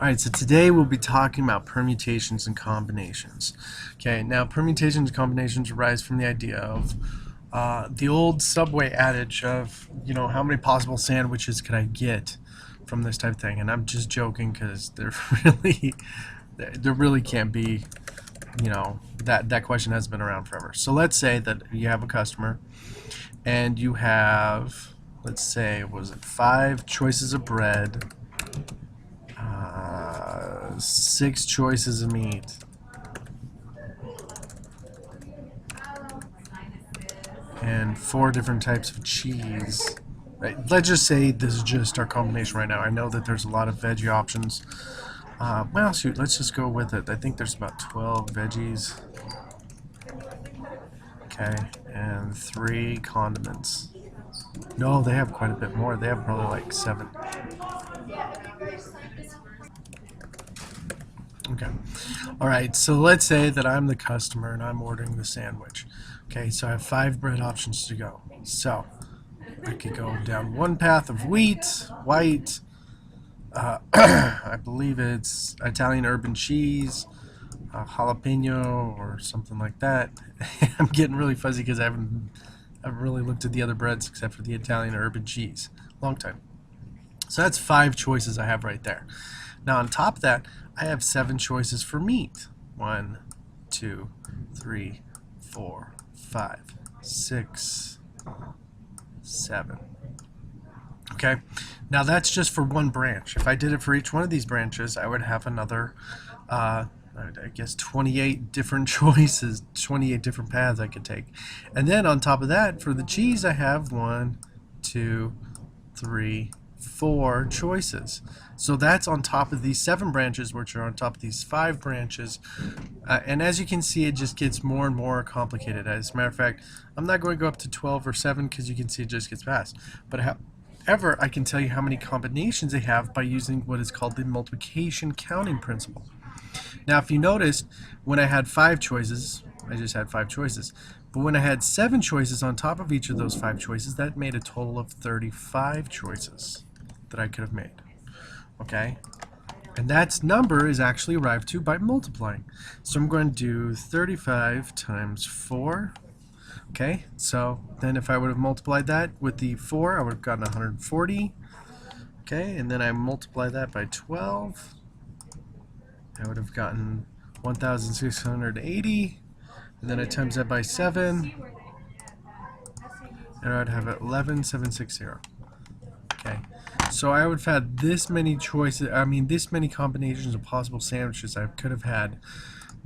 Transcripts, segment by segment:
Alright, so today we'll be talking about permutations and combinations. Okay, now permutations and combinations arise from the idea of the old Subway adage of, how many possible sandwiches could I get from this type of thing? And I'm just joking because there really can't be, that question has been around forever. So let's say that you have a customer and you have, let's say, was it 5 choices of bread, 6 choices of meat, and 4 different types of cheese. Right. Let's just say this is just our combination right now. I know that there's a lot of veggie options. Well, shoot, let's just go with it. I think there's about 12 veggies. Okay, and 3 condiments. No, they have quite a bit more. They have probably like 7. Okay. All right, so let's say that I'm the customer and I'm ordering the sandwich. Okay, so I have 5 bread options to go. So I could go down one path of white, I believe it's Italian urban cheese, jalapeno, or something like that. I'm getting really fuzzy because I haven't really looked at the other breads except for the Italian urban cheese. Long time. So that's 5 choices I have right there. Now on top of that, I have 7 choices for meat. 1, 2, 3, 4, 5, 6, 7. Okay, now that's just for one branch. If I did it for each one of these branches, I would have another, I guess, 28 different choices, 28 different paths I could take. And then on top of that, for the cheese, I have 1, 2, 3, 4 choices. So that's on top of these 7 branches, which are on top of these 5 branches. And as you can see, it just gets more and more complicated. As a matter of fact, I'm not going to go up to 12 or 7 because you can see it just gets fast. But however, I can tell you how many combinations they have by using what is called the multiplication counting principle. Now, if you noticed, when I had 5 choices, I just had 5 choices. But when I had 7 choices on top of each of those 5 choices, that made a total of 35 choices that I could have made. Okay? And that number is actually arrived to by multiplying. So I'm going to do 35 times 4. Okay, so then if I would have multiplied that with the 4, I would have gotten 140. Okay, and then I multiply that by 12. I would have gotten 1,680. And then I times that by 7. And I'd have 11,760. Okay, so I would have had this many choices, this many combinations of possible sandwiches I could have had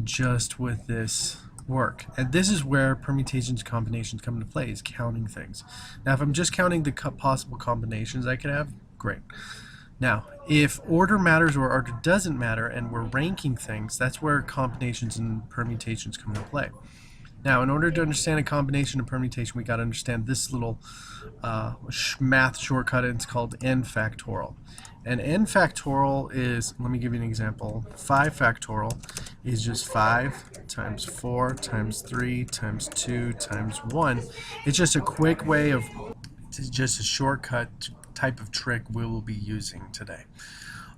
just with this work. And this is where permutations combinations come into play, is counting things. Now if I'm just counting the possible combinations I could have, great. Now if order matters or order doesn't matter and we're ranking things, that's where combinations and permutations come into play. Now, in order to understand a combination and permutation, we got to understand this little math shortcut. It's called n factorial. And n factorial is, let me give you an example. 5 factorial is just 5 times 4 times 3 times 2 times 1. It's just a quick way of, it's just a shortcut type of trick we will be using today.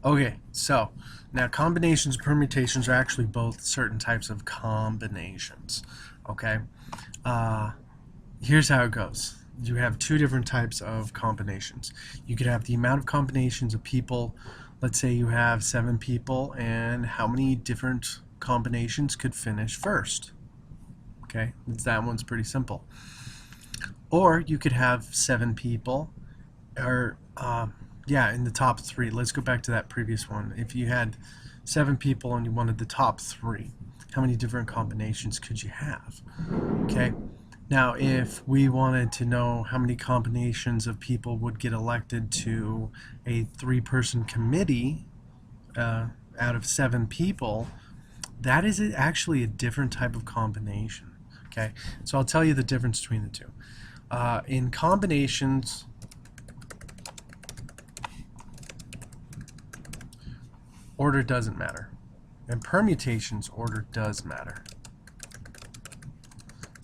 Okay, so now combinations and permutations are actually both certain types of combinations. Okay, here's how it goes. You have 2 different types of combinations. You could have the amount of combinations of people. Let's say you have 7 people, and how many different combinations could finish first. Okay, that one's pretty simple. Or you could have 7 people, or in the top 3. Let's go back to that previous one. If you had 7 people and you wanted the top 3, how many different combinations could you have? Okay, now if we wanted to know how many combinations of people would get elected to a 3-person committee out of 7 people, that is actually a different type of combination. Okay, so I'll tell you the difference between the two. In combinations, order doesn't matter. In permutations, order does matter.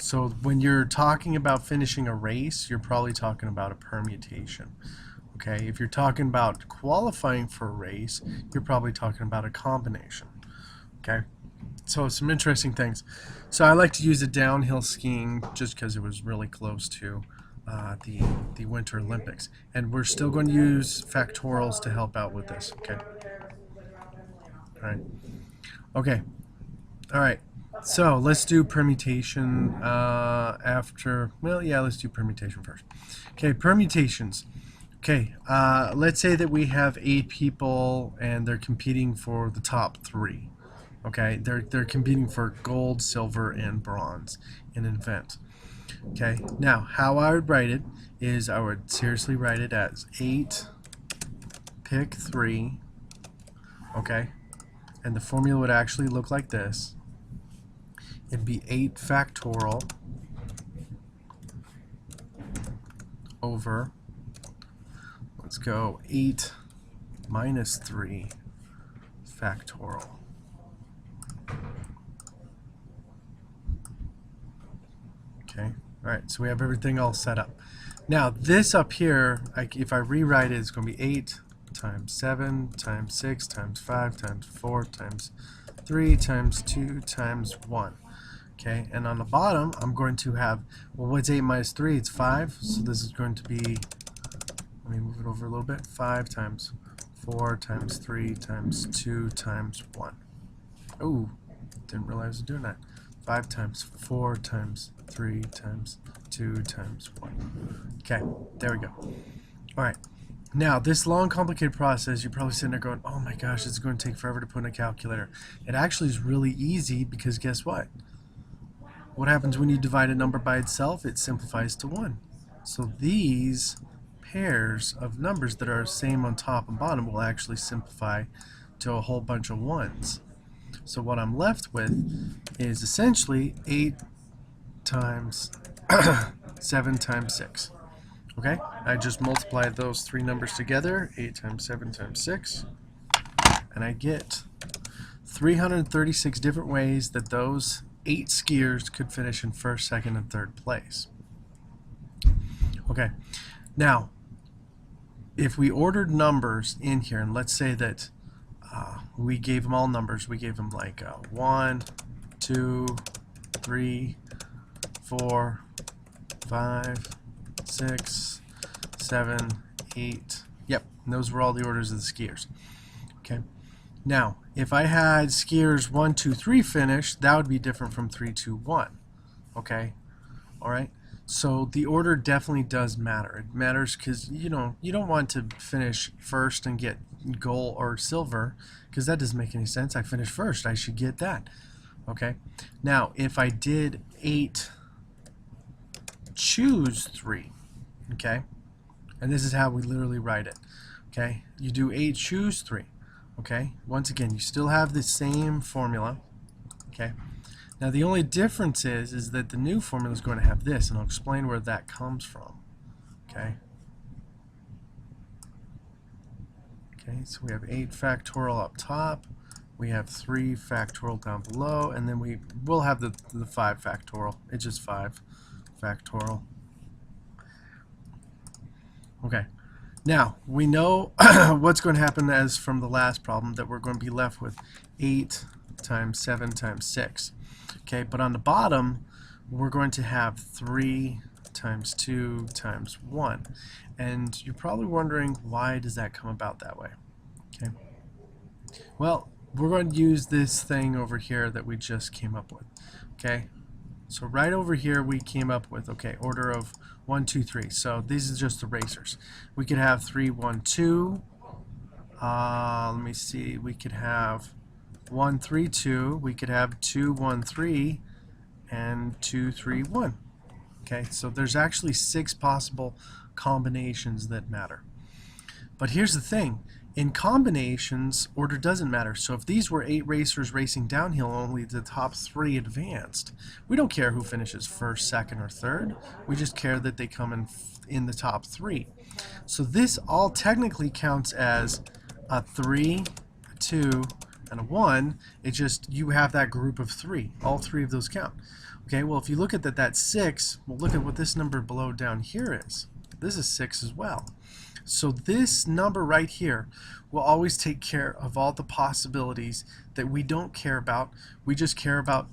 So when you're talking about finishing a race, you're probably talking about a permutation. Okay, if you're talking about qualifying for a race, you're probably talking about a combination. Okay, so some interesting things. So I like to use the downhill skiing just because it was really close to the Winter Olympics, and we're still going to use factorials to help out with this. Okay. All right. Okay. All right. So let's do permutation after. Well, yeah, let's do permutation first. Okay, permutations. Okay, let's say that we have 8 people and they're competing for the top 3. Okay, they're competing for gold, silver, and bronze in an event. Okay, now how I would write it is I would seriously write it as 8 pick 3. Okay, and the formula would actually look like this. It'd be 8 factorial over, let's go 8 minus 3 factorial. Okay, all right, so we have everything all set up. Now this up here, if I rewrite it, it's going to be 8 times 7 times 6 times 5 times 4 times 3 times 2 times 1. Okay, and on the bottom, I'm going to have, well, what's 8 minus 3? It's 5, so this is going to be, let me move it over a little bit, 5 times 4 times 3 times 2 times 1. Oh, didn't realize I was doing that. 5 times 4 times 3 times 2 times 1. Okay, there we go. All right. Now, this long, complicated process, you're probably sitting there going, oh my gosh, it's going to take forever to put in a calculator. It actually is really easy because guess what? What happens when you divide a number by itself? It simplifies to 1. So these pairs of numbers that are the same on top and bottom will actually simplify to a whole bunch of 1s. So what I'm left with is essentially 8 times 7 times 6. Okay? I just multiplied those 3 numbers together, 8 times 7 times 6, and I get 336 different ways that those 8 skiers could finish in 1st, 2nd, and 3rd place. Okay, now if we ordered numbers in here, and let's say that we gave them all numbers, we gave them like 1, 2, 3, 4, 5, 6, 7, 8. Yep, and those were all the orders of the skiers. Okay. Now, if I had skiers 1, 2, 3 finish, that would be different from 3, 2, 1. Okay? All right? So the order definitely does matter. It matters because, you know, you don't want to finish first and get gold or silver because that doesn't make any sense. I finished first. I should get that. Okay? Now, if I did 8 choose 3, okay? And this is how we literally write it. Okay? You do 8 choose 3. Okay, once again, you still have the same formula. Okay, now the only difference is that the new formula is going to have this, and I'll explain where that comes from. Okay. Okay, so we have 8 factorial up top, we have 3 factorial down below, and then we will have the 5 factorial. It's just 5 factorial. Okay. Now, we know what's going to happen as from the last problem, that we're going to be left with 8 times 7 times 6. Okay, but on the bottom, we're going to have 3 times 2 times 1. And you're probably wondering, why does that come about that way? Okay. Well, we're going to use this thing over here that we just came up with. Okay. So right over here we came up with, okay, order of 1, 2, 3. So these are just the racers. We could have 3, 1, 2. Let me see. We could have 1, 3, 2. We could have 2, 1, 3, and 2, 3, 1. Okay, so there's actually 6 possible combinations that matter. But here's the thing. In combinations, order doesn't matter. So if these were 8 racers racing downhill, only the top 3 advanced, we don't care who finishes first, second, or third. We just care that they come in the top 3. So this all technically counts as a 3, a 2, and a 1. It's just you have that group of 3. All 3 of those count. Okay, well, if you look at that, that's 6. Well, look at what this number below down here is. This is 6 as well. So this number right here will always take care of all the possibilities that we don't care about. We just care about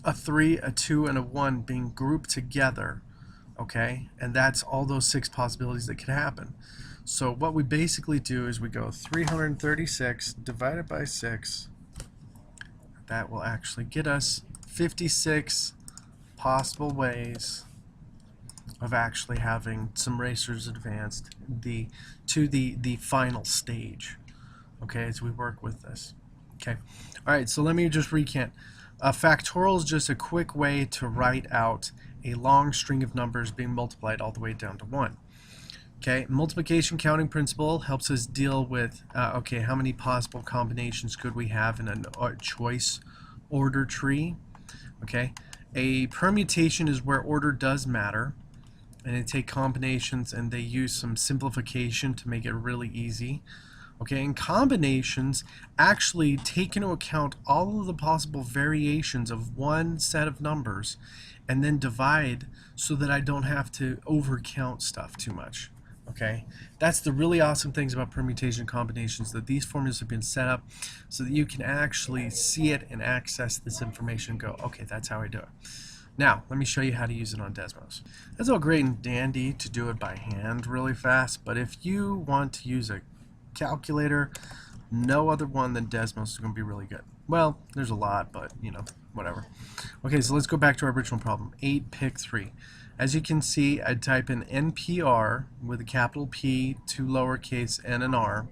a 3, a 2, and a 1 being grouped together, okay? And that's all those 6 possibilities that could happen. So what we basically do is we go 336 divided by 6. That will actually get us 56 possible ways of actually having some racers advanced to the final stage, okay, as we work with this. Okay, all right, so let me just recant. Factorial is just a quick way to write out a long string of numbers being multiplied all the way down to 1. Okay, multiplication counting principle helps us deal with, okay, how many possible combinations could we have in a choice order tree? Okay, a permutation is where order does matter, and they take combinations and they use some simplification to make it really easy. Okay, and combinations actually take into account all of the possible variations of one set of numbers and then divide so that I don't have to overcount stuff too much. Okay, that's the really awesome things about permutation combinations, that these formulas have been set up so that you can actually see it and access this information and go, okay, that's how I do it. Now, let me show you how to use it on Desmos. That's all great and dandy to do it by hand really fast, but if you want to use a calculator, no other one than Desmos is going to be really good. Well, there's a lot, but you know, whatever. Okay, so let's go back to our original problem. 8, pick 3. As you can see, I type in NPR with a capital P, 2 lowercase n and r.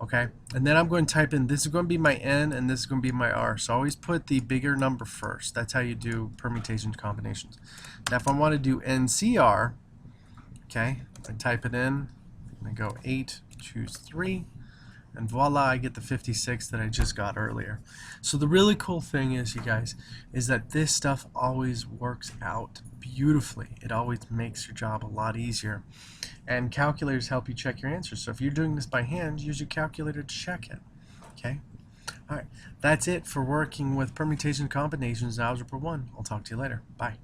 Okay, and then I'm going to type in, this is going to be my n and this is going to be my r. So always put the bigger number first. That's how you do permutation combinations. Now if I want to do NCR, okay, I type it in, I go 8, choose 3, and voila, I get the 56 that I just got earlier. So the really cool thing is, you guys, is that this stuff always works out beautifully. It always makes your job a lot easier. And calculators help you check your answers. So if you're doing this by hand, use your calculator to check it. Okay? All right. That's it for working with permutation combinations in Algebra 1. I'll talk to you later. Bye.